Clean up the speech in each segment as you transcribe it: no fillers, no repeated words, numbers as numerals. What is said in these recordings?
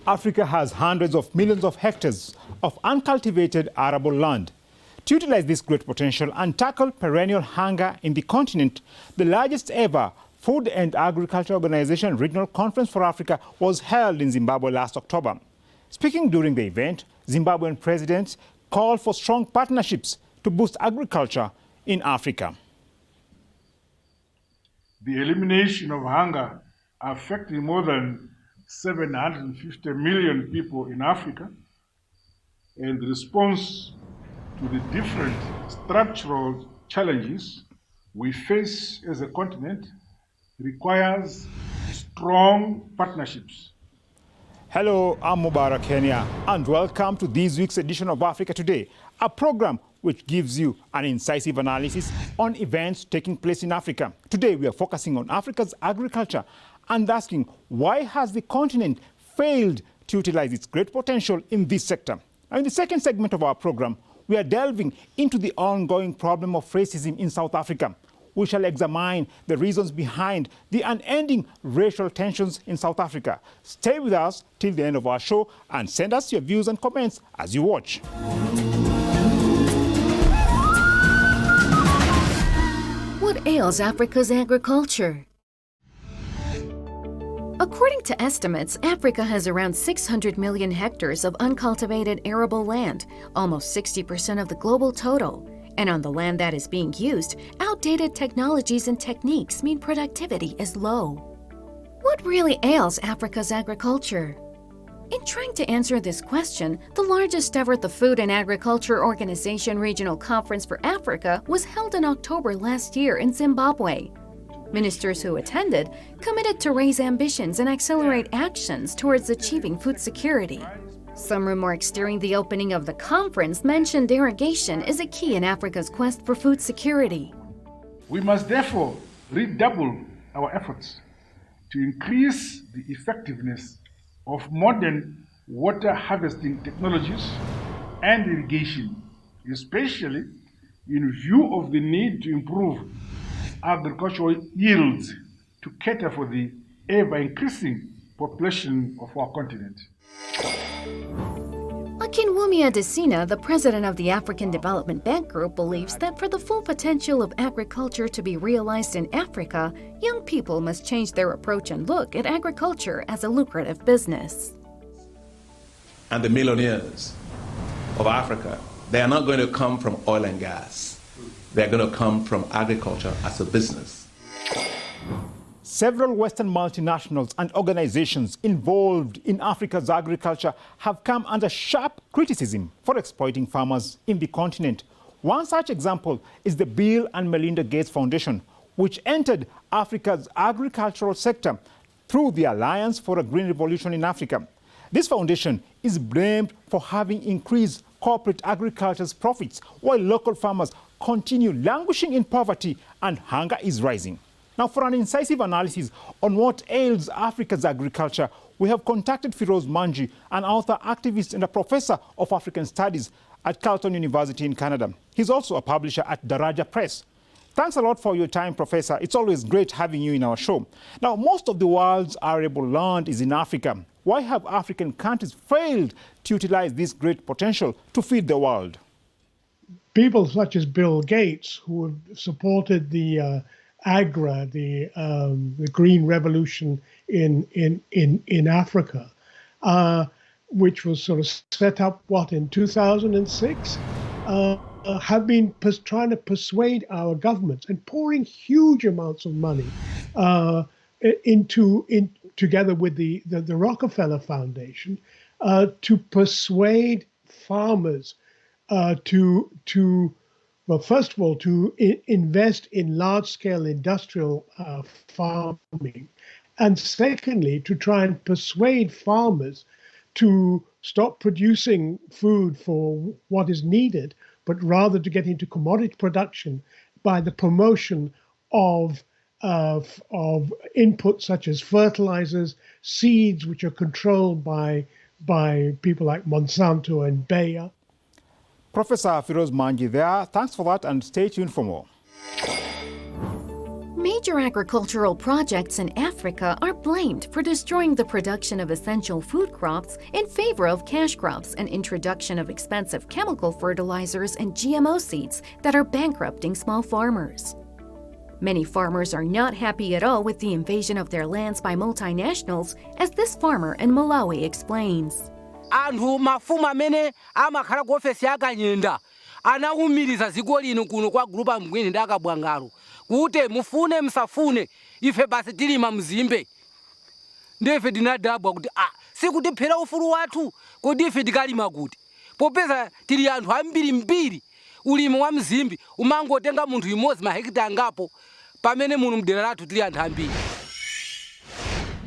Africa has hundreds of millions of hectares of uncultivated arable land. To utilize this great potential and tackle perennial hunger in the continent, the largest ever Food and Agriculture Organization Regional Conference for Africa was held in Zimbabwe last October. Speaking during the event, Zimbabwean president called for strong partnerships to boost agriculture in Africa. The elimination of hunger affecting more than 750 million people in Africa, and the response to the different structural challenges we face as a continent requires strong partnerships. Hello, I'm Mubarak Kenya, and welcome to this week's edition of Africa Today, a program which gives you an incisive analysis on events taking place in Africa. Today, we are focusing on Africa's agriculture and asking why has the continent failed to utilize its great potential in this sector. Now, in the second segment of our program, we are delving into the ongoing problem of racism in South Africa. We shall examine the reasons behind the unending racial tensions in South Africa. Stay with us till the end of our show and send us your views and comments as you watch. What ails Africa's agriculture? According to estimates, Africa has around 600 million hectares of uncultivated arable land, almost 60% of the global total. And on the land that is being used, outdated technologies and techniques mean productivity is low. What really ails Africa's agriculture? In trying to answer this question, the largest ever the Food and Agriculture Organization Regional Conference for Africa was held in October last year in Zimbabwe. Ministers who attended committed to raise ambitions and accelerate actions towards achieving food security. Some remarks during the opening of the conference mentioned irrigation is a key in Africa's quest for food security. We must therefore redouble our efforts to increase the effectiveness of modern water harvesting technologies and irrigation, especially in view of the need to improve agricultural yields to cater for the ever-increasing population of our continent. Akinwumi Adesina, the president of the African Development Bank Group, believes that for the full potential of agriculture to be realized in Africa, young people must change their approach and look at agriculture as a lucrative business. And the millionaires of Africa, they are not going to come from oil and gas. They're going to come from agriculture as a business. Several Western multinationals and organizations involved in Africa's agriculture have come under sharp criticism for exploiting farmers in the continent. One such example is the Bill and Melinda Gates Foundation, which entered Africa's agricultural sector through the Alliance for a Green Revolution in Africa. This foundation is blamed for having increased corporate agriculture's profits, while local farmers continue languishing in poverty and hunger is rising. Now, for an incisive analysis on what ails Africa's agriculture, we have contacted Firoz Manji, an author, activist, and a professor of African Studies at Carleton University in Canada. He's also a publisher at Daraja Press. Thanks a lot for your time, Professor. It's always great having you in our show. Now, most of the world's arable land is in Africa. Why have African countries failed to utilize this great potential to feed the world? People such as Bill Gates, who have supported the the Green Revolution in Africa, which was sort of set up, in 2006, have been trying to persuade our governments and pouring huge amounts of money together with the Rockefeller Foundation to persuade farmers first of all, to invest in large-scale industrial farming, and secondly, to try and persuade farmers to stop producing food for what is needed, but rather to get into commodity production by the promotion of inputs such as fertilizers, seeds, which are controlled by people like Monsanto and Bayer. Professor Firoz Manji there. Thanks for that and stay tuned for more. Major agricultural projects in Africa are blamed for destroying the production of essential food crops in favor of cash crops and introduction of expensive chemical fertilizers and GMO seeds that are bankrupting small farmers. Many farmers are not happy at all with the invasion of their lands by multinationals, as this farmer in Malawi explains. Anthu mafumu amene amakhala ku ofesi yakanyenda anawumiriza dziko lino kuno kwa grupa mgwini ndi akabwangalo kuti mufune msafune ife basi tilima mzimbe. Ndife tinadabwa kuti sikutiphera ufulu wathu kodi ife tikalima kuti popeza tili anthu ambirimbiri ulimi wa mzimbi umangotenga munthu imodzi mahekita angapo pamene muno mdera lathu tili anthu ambiri.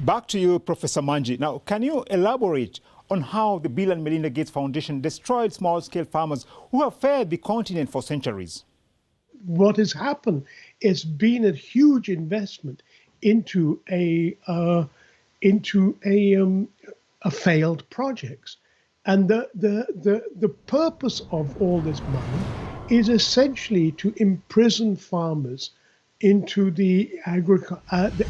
Back to you, Professor Manji. Now, can you elaborate on how the Bill and Melinda Gates Foundation destroyed small-scale farmers who have fed the continent for centuries? What has happened is been a huge investment into failed projects, and the purpose of all this money is essentially to imprison farmers into the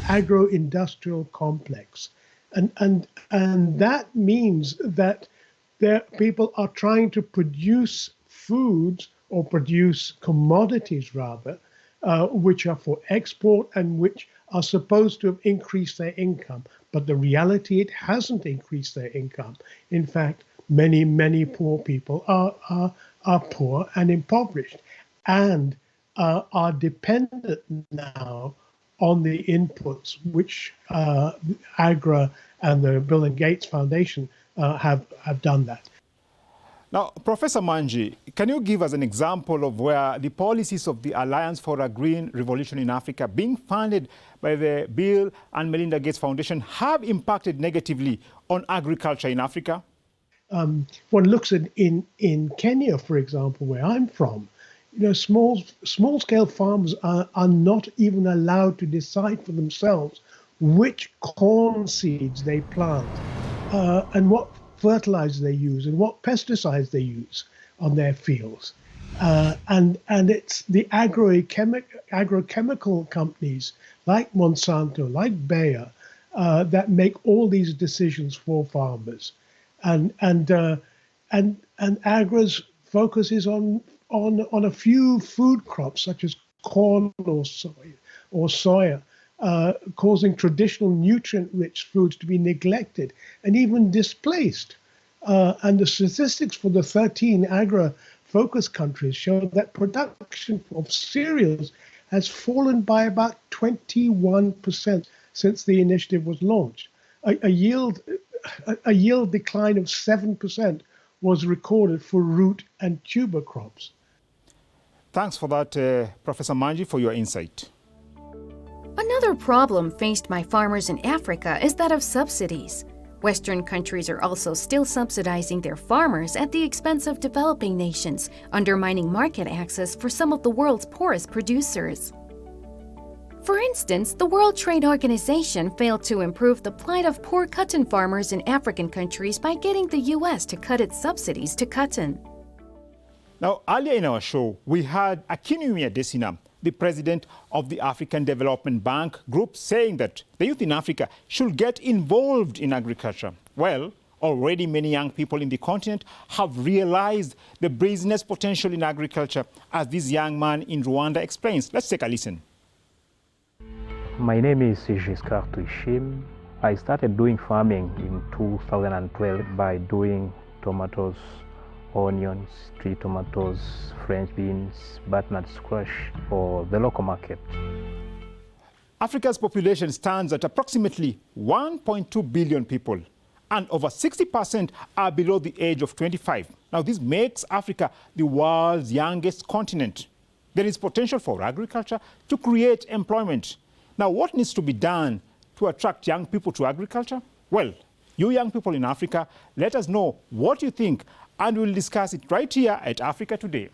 agro-industrial complex, and that means that people are trying to produce foods or produce commodities rather, which are for export and which are supposed to have increased their income. But the reality, it hasn't increased their income. In fact, many poor people are poor and impoverished, and are dependent now on the inputs which AGRA and the Bill and Gates Foundation have done that. Now, Professor Manji, can you give us an example of where the policies of the Alliance for a Green Revolution in Africa, being funded by the Bill and Melinda Gates Foundation, have impacted negatively on agriculture in Africa? One looks at in Kenya, for example, where I'm from, small-scale farmers are not even allowed to decide for themselves which corn seeds they plant and what fertilizers they use and what pesticides they use on their fields. And it's the agrochemical companies like Monsanto, like Bayer, that make all these decisions for farmers. And Agra's focus is on a few food crops such as corn or soya, causing traditional nutrient-rich foods to be neglected and even displaced. And the statistics for the 13 Agra-focus countries show that production of cereals has fallen by about 21% since the initiative was launched. A yield decline of 7% was recorded for root and tuber crops. Thanks for that, Professor Manji, for your insight. Another problem faced by farmers in Africa is that of subsidies. Western countries are also still subsidizing their farmers at the expense of developing nations, undermining market access for some of the world's poorest producers. For instance, the World Trade Organization failed to improve the plight of poor cotton farmers in African countries by getting the U.S. to cut its subsidies to cotton. Now, earlier in our show, we had Akinwumi Adesina, the president of the African Development Bank Group, saying that the youth in Africa should get involved in agriculture. Well, already many young people in the continent have realized the business potential in agriculture, as this young man in Rwanda explains. Let's take a listen. My name is Giscard Tuishim. I started doing farming in 2012 by doing tomatoes, onions, tree tomatoes, French beans, butternut squash for the local market. Africa's population stands at approximately 1.2 billion people, and over 60% are below the age of 25. Now, this makes Africa the world's youngest continent. There is potential for agriculture to create employment. Now, what needs to be done to attract young people to agriculture? Well, you young people in Africa, let us know what you think, and we'll discuss it right here at Africa Today.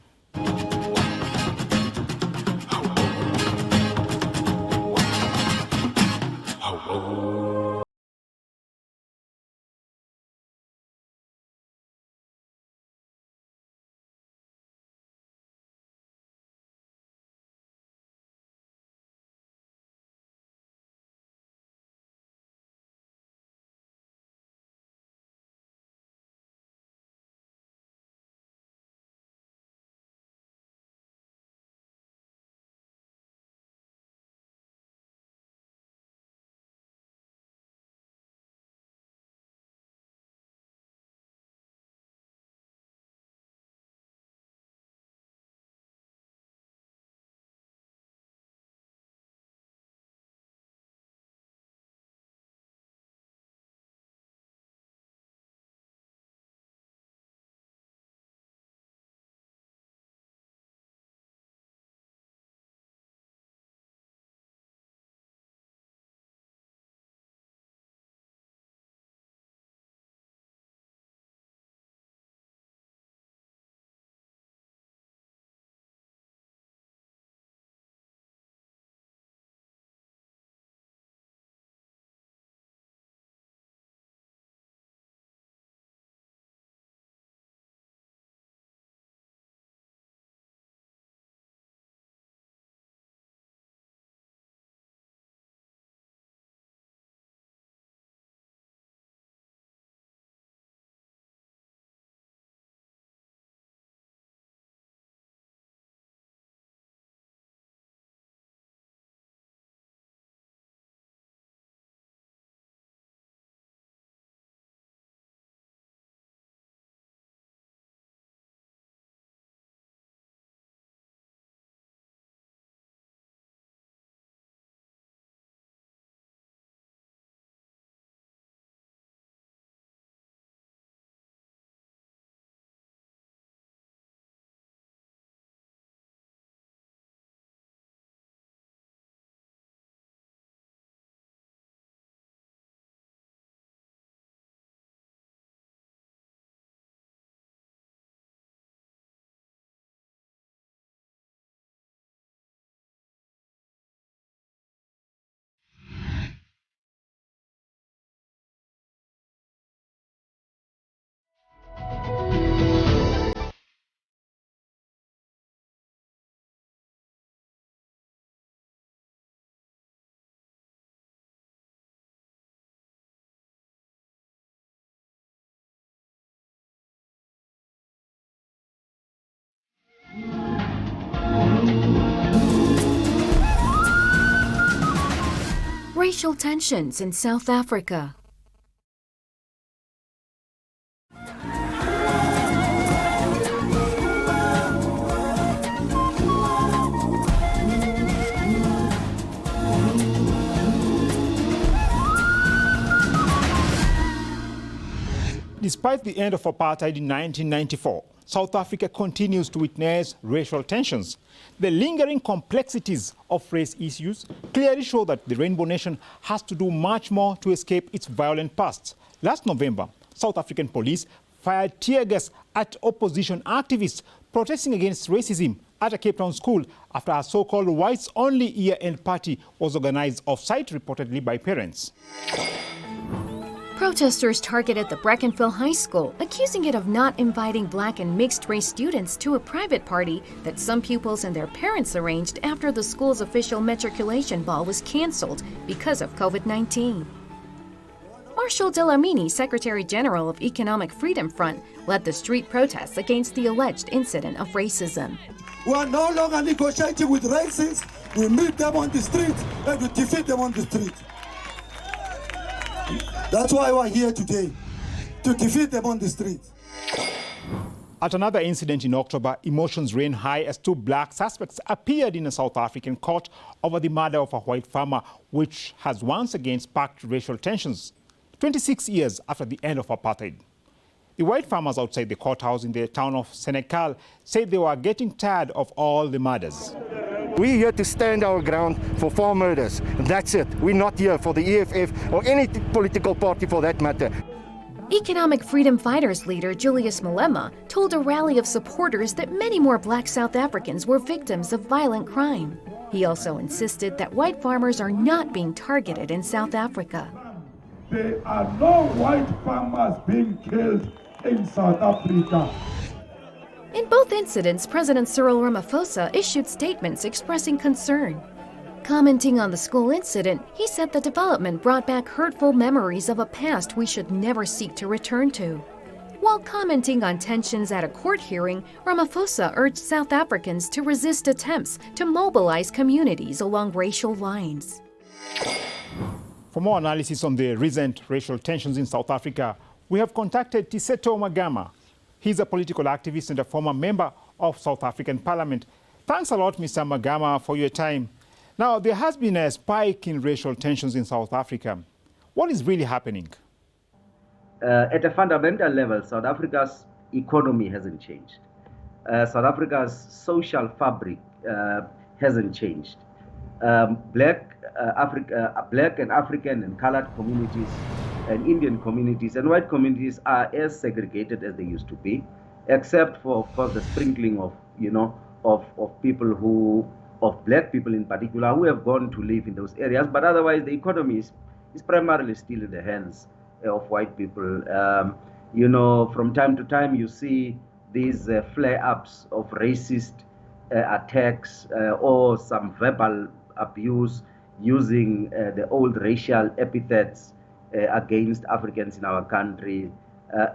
Racial tensions in South Africa. Despite the end of apartheid in 1994, South Africa continues to witness racial tensions. The lingering complexities of race issues clearly show that the Rainbow Nation has to do much more to escape its violent past. Last November, South African police fired tear gas at opposition activists protesting against racism at a Cape Town school after a so-called whites-only year-end party was organized off-site, reportedly by parents. Protesters targeted the Brackenfell High School, accusing it of not inviting black and mixed-race students to a private party that some pupils and their parents arranged after the school's official matriculation ball was canceled because of COVID-19. Marshall Dlamini, Secretary General of Economic Freedom Front, led the street protests against the alleged incident of racism. We are no longer negotiating with racists. We meet them on the street and we defeat them on the street. That's why we're here today, to defeat them on the streets. At another incident in October, emotions ran high as two black suspects appeared in a South African court over the murder of a white farmer, which has once again sparked racial tensions, 26 years after the end of apartheid. The white farmers outside the courthouse in the town of Senekal said they were getting tired of all the murders. We're here to stand our ground for farm murders. That's it. We're not here for the EFF or any political party for that matter. Economic Freedom Fighters leader Julius Malema told a rally of supporters that many more black South Africans were victims of violent crime. He also insisted that white farmers are not being targeted in South Africa. There are no white farmers being killed in South Africa. In both incidents, President Cyril Ramaphosa issued statements expressing concern. Commenting on the school incident, he said the development brought back hurtful memories of a past we should never seek to return to. While commenting on tensions at a court hearing, Ramaphosa urged South Africans to resist attempts to mobilize communities along racial lines. For more analysis on the recent racial tensions in South Africa, we have contacted Tiseto Magama. He's a political activist and a former member of South African Parliament. Thanks a lot, Mr. Magama, for your time. Now, there has been a spike in racial tensions in South Africa. What is really happening? At a fundamental level, South Africa's economy hasn't changed. South Africa's social fabric hasn't changed. Black and African and colored communities and Indian communities and white communities are as segregated as they used to be, except for, of course, the sprinkling of, of people who, of black people in particular, who have gone to live in those areas. But otherwise, the economy is primarily still in the hands of white people. From time to time, you see these flare-ups of racist attacks or some verbal abuse using the old racial epithets against Africans in our country.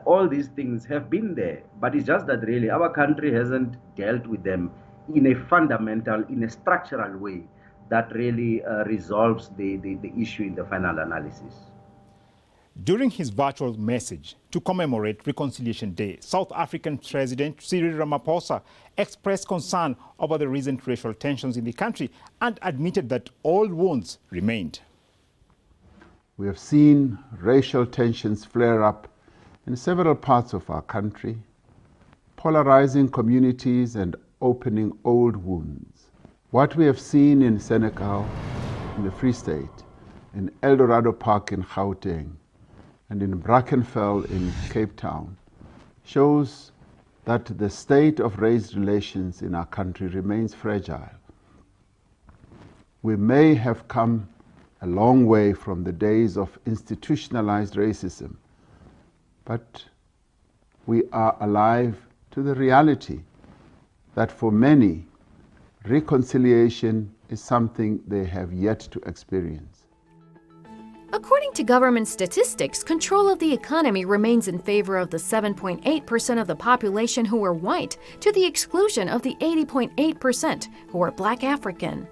All these things have been there, but it's just that really our country hasn't dealt with them in a fundamental, in a structural way that really resolves the issue in the final analysis. During his virtual message to commemorate Reconciliation Day, South African President Cyril Ramaphosa expressed concern over the recent racial tensions in the country and admitted that old wounds remained. We have seen racial tensions flare up in several parts of our country, polarizing communities and opening old wounds. What we have seen in Senekal, in the Free State, in Eldorado Park in Gauteng, and in Brackenfell in Cape Town, shows that the state of race relations in our country remains fragile. We may have come a long way from the days of institutionalized racism, but we are alive to the reality that for many, reconciliation is something they have yet to experience. According to government statistics, control of the economy remains in favor of the 7.8% of the population who are white, to the exclusion of the 80.8% who are Black African.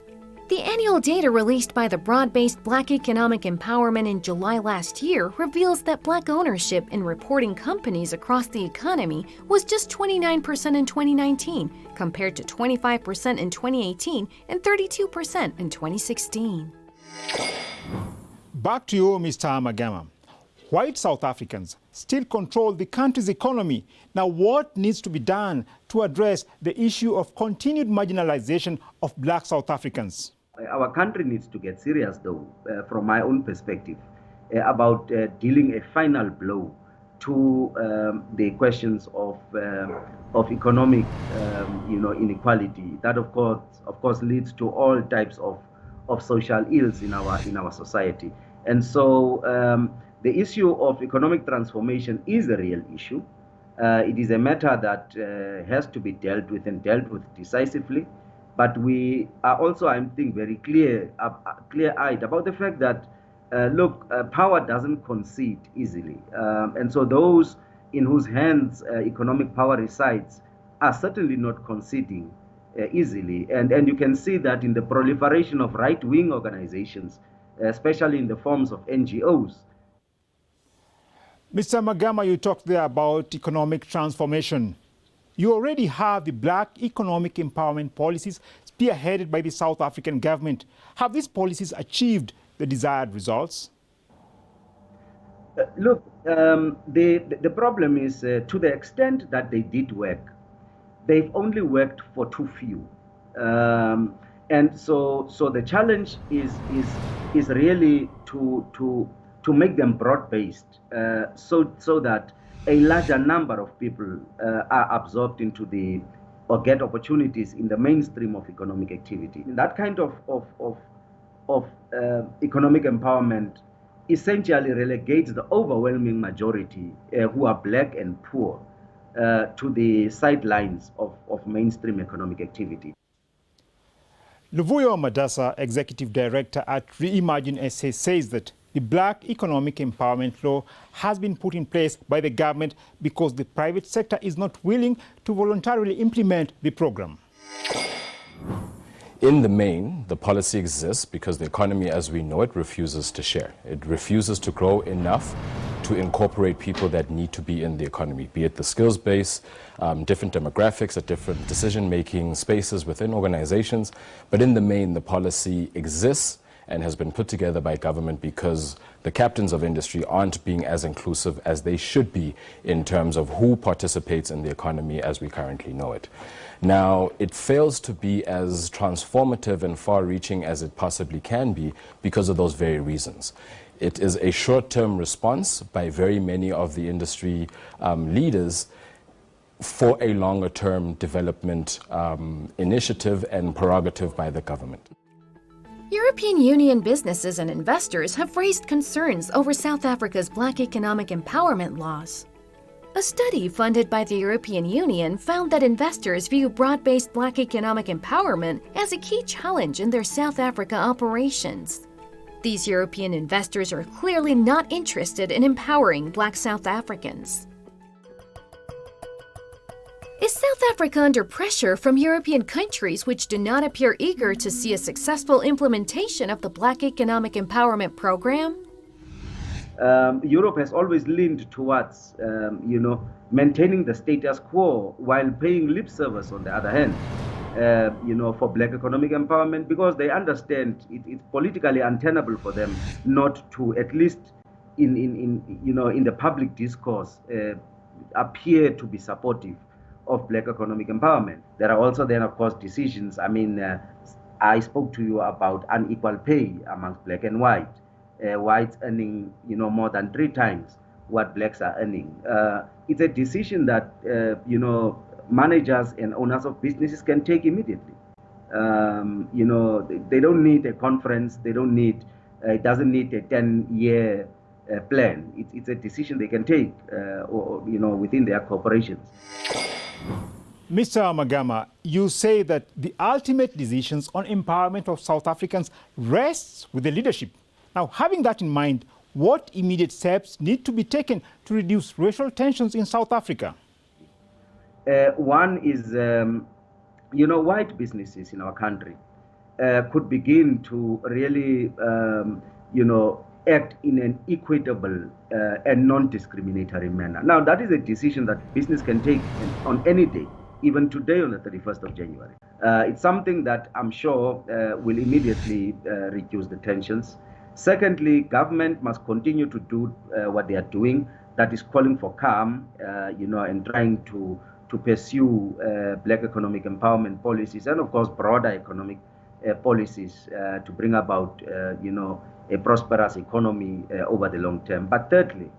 The annual data released by the broad-based Black Economic Empowerment in July last year reveals that Black ownership in reporting companies across the economy was just 29% in 2019, compared to 25% in 2018 and 32% in 2016. Back to you, Mr. Magama. White South Africans still control the country's economy. Now, what needs to be done to address the issue of continued marginalization of Black South Africans? Our country needs to get serious, though, from my own perspective, about dealing a final blow to the questions of economic, inequality. That, of course, leads to all types of social ills in our society. And so, the issue of economic transformation is a real issue. It is a matter that has to be dealt with and dealt with decisively. But we are also, I think, very clear-eyed about the fact that, power doesn't concede easily. And so those in whose hands economic power resides are certainly not conceding easily. And you can see that in the proliferation of right-wing organizations, especially in the forms of NGOs. Mr. Magama, you talked there about economic transformation. You already have the Black economic empowerment policies spearheaded by the South African government. Have these policies achieved the desired results? The problem is to the extent that they did work, they've only worked for too few. And so the challenge is really to make them broad-based, so that a larger number of people are absorbed into or get opportunities in the mainstream of economic activity. That kind of economic empowerment essentially relegates the overwhelming majority who are Black and poor to the sidelines of mainstream economic activity. Luvuyo Madasa, Executive Director at Reimagine SA, says that the Black Economic Empowerment Law has been put in place by the government because the private sector is not willing to voluntarily implement the program. In the main, the policy exists because the economy as we know it refuses to share. It refuses to grow enough to incorporate people that need to be in the economy, be it the skills base, different demographics at different decision-making spaces within organizations. But in the main, the policy exists and has been put together by government because the captains of industry aren't being as inclusive as they should be in terms of who participates in the economy as we currently know it. Now, it fails to be as transformative and far-reaching as it possibly can be because of those very reasons. It is a short-term response by very many of the industry leaders for a longer-term development initiative and prerogative by the government. European Union businesses and investors have raised concerns over South Africa's Black economic empowerment laws. A study funded by the European Union found that investors view broad-based Black economic empowerment as a key challenge in their South Africa operations. These European investors are clearly not interested in empowering Black South Africans. Is South Africa under pressure from European countries which do not appear eager to see a successful implementation of the Black Economic Empowerment Program? Europe has always leaned towards, maintaining the status quo while paying lip service on the other hand, for Black economic empowerment, because they understand it's politically untenable for them not to, at least in the public discourse, appear to be supportive of Black economic empowerment. There are also then, of course, decisions. I spoke to you about unequal pay amongst Black and white. Whites earning, more than 3 times what Blacks are earning. It's a decision that, managers and owners of businesses can take immediately. They don't need a conference. They don't need. It doesn't need a 10-year plan. It's a decision they can take, within their corporations. Mr. Magama, you say that the ultimate decisions on empowerment of South Africans rests with the leadership. Now, having that in mind, what immediate steps need to be taken to reduce racial tensions in South Africa? One is, white businesses in our country could begin to really, act in an equitable and non-discriminatory manner. Now, that is a decision that business can take on any day, even today on the 31st of January. It's something that I'm sure will immediately reduce the tensions. Secondly, government must continue to do what they are doing, that is calling for calm, and trying to pursue black economic empowerment policies and, of course, broader economic policies to bring about, a prosperous economy over the long term. But thirdly,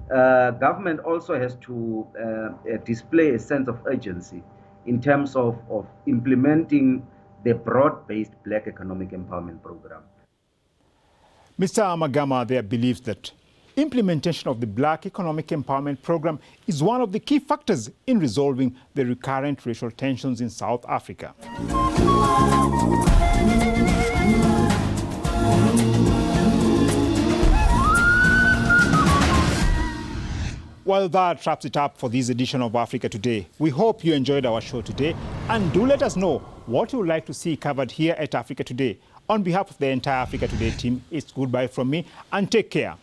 government also has to display a sense of urgency in terms of implementing the broad-based black economic empowerment program. Mr. Amagama there believes that implementation of the Black Economic Empowerment Program is one of the key factors in resolving the recurrent racial tensions in South Africa. Well, that wraps it up for this edition of Africa Today. We hope you enjoyed our show today, and do let us know what you would like to see covered here at Africa Today. On behalf of the entire Africa Today team, it's goodbye from me, and take care.